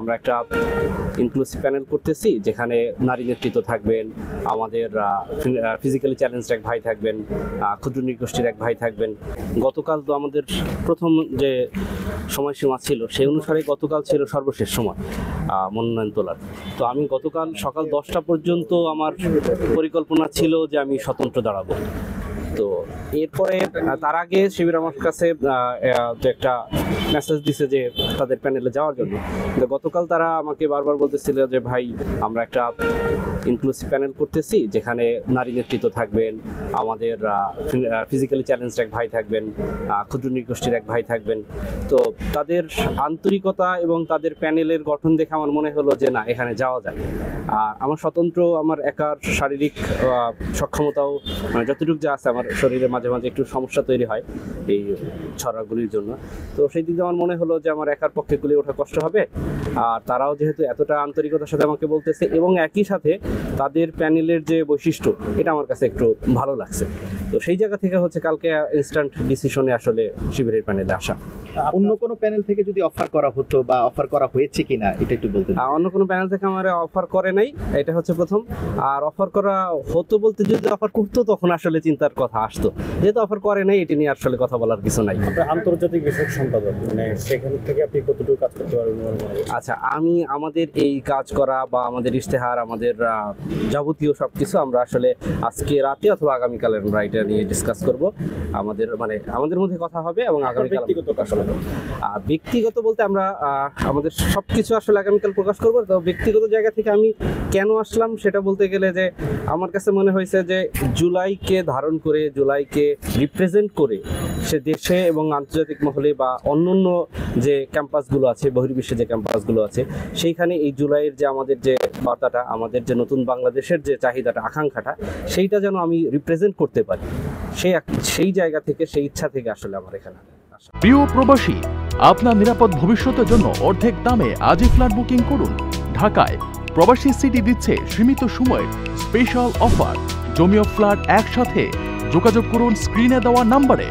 আমরা একটা inclusive panel করতেছি, যেখানে নারী নেতৃত্ব থাকবেন, আমাদের ফিজিক্যালি চ্যালেঞ্জড এক ভাই থাকবেন, ক্ষুদ্র নৃগোষ্ঠীর এক ভাই থাকবেন। গতকাল তো আমাদের প্রথম যে সময়সীমা ছিল সেই অনুসারে গতকাল ছিল সর্বশেষ সময় মনোনয়ন তোলার। তো আমি গতকাল সকাল 10টা পর্যন্ত আমার পরিকল্পনা ছিল যে আমি স্বতন্ত্র দাঁড়াবো। তো এরপরে তার আগে শিবির আমার কাছে একটা মেসেজ দিছে যে তাদের প্যানেলে যাওয়ার জন্য। তো গতকাল তারা আমাকে বারবার বলতেছিল যে ভাই আমরা একটা ইনক্লুসিভ প্যানেল করতেছি, যেখানে নারী নেতৃত্ব থাকবেন, আমাদের ফিজিক্যালি চ্যালেঞ্জড এক ভাই থাকবেন, ক্ষুদ্র নৃগোষ্ঠীর এক ভাই থাকবেন। তো তাদের আন্তরিকতা এবং তাদের প্যানেলের গঠন দেখে আমার মনে হলো যে না, এখানে যাওয়া যায়। আর আমার স্বতন্ত্র আমার একার শারীরিক সক্ষমতাও যতটুকু যা আছে, আমার শরীরে মাঝে মাঝে একটু সমস্যা তৈরি হয় এই ছড়াগুলির জন্য। তো সেই দিকে আমার মনে হলো যে আমার একার পক্ষে গুলি ওঠা কষ্ট হবে, আর তারাও যেহেতু এতটা আন্তরিকতার সাথে আমাকে বলতেছে এবং একই সাথে তাদের প্যানেলের যে বৈশিষ্ট্য এটা আমার কাছে একটু ভালো লাগছে। তো সেই জায়গা থেকে হচ্ছে কালকে ইনস্ট্যান্ট ডিসিশনে আসলে শিবিরের প্যানেলে আসা। অন্য কোনো প্যানেল থেকে যদি অফার করা হতো বা অফার করা হয়েছে কিনা এটা একটু বলতেন। অন্য কোনো প্যানেল থেকে আমার অফার করে নাই, এটা হচ্ছে প্রথম। আর অফার করা হতো বলতে, যদি অফার করতো তখন আসলে চিন্তার কথা আসতো, যেহেতু অফার করে নাই এটা নিয়ে আসলে কথা বলার কিছু নাই। আন্তর্জাতিক বিষয়ক সম্পাদক, মানে সেখান থেকে আপনি কতটুকু কাজ করতে পারবেন? আচ্ছা, আমি আমাদের এই কাজ করা বা আমাদের ইশতেহার, আমাদের যাবতীয় সবকিছু আমরা আসলে আজকে রাতে অথবা আগামীকালে আমরা এটা নিয়ে ডিসকাস করব। আমাদের মধ্যে কথা হবে এবং আগামীকাল প্রকাশ হবে। ব্যক্তিগত বলতে আমরা আমাদের সবকিছু আসলে আগামীকাল প্রকাশ করবো। তো ব্যক্তিগত জায়গা থেকে আমি কেন আসলাম সেটা বলতে গেলে যে আমার কাছে মনে হয়েছে যে জুলাইকে ধারণ করে, জুলাইকে রিপ্রেজেন্ট করে সে দেশে এবং আন্তর্জাতিক মহলে বা অন্যান্য যে ক্যাম্পাসগুলো আছে, বহির্বিশ্বে যে ক্যাম্পাসগুলো আছে, সেইখানে এই জুলাইয়ের যে আমাদের যে বার্তাটা, আমাদের যে নতুন বাংলাদেশের যে চাহিদাটা, আকাঙ্ক্ষাটা, সেইটা যেন আমি রিপ্রেজেন্ট করতে পারি, সেই জায়গা থেকে, সেই ইচ্ছা থেকে আসলে আমার এখানে। প্রিয় প্রবাসী, আপনার নিরাপদ ভবিষ্যতের জন্য অর্ধেক দামে আজই ফ্ল্যাট বুকিং করুন। ঢাকায় প্রবাসী সিটি দিচ্ছে সীমিত সময়ের স্পেশাল অফার। জমি ও ফ্ল্যাট একসাথে। যোগাযোগ করুন স্ক্রিনে দেওয়া নম্বরে।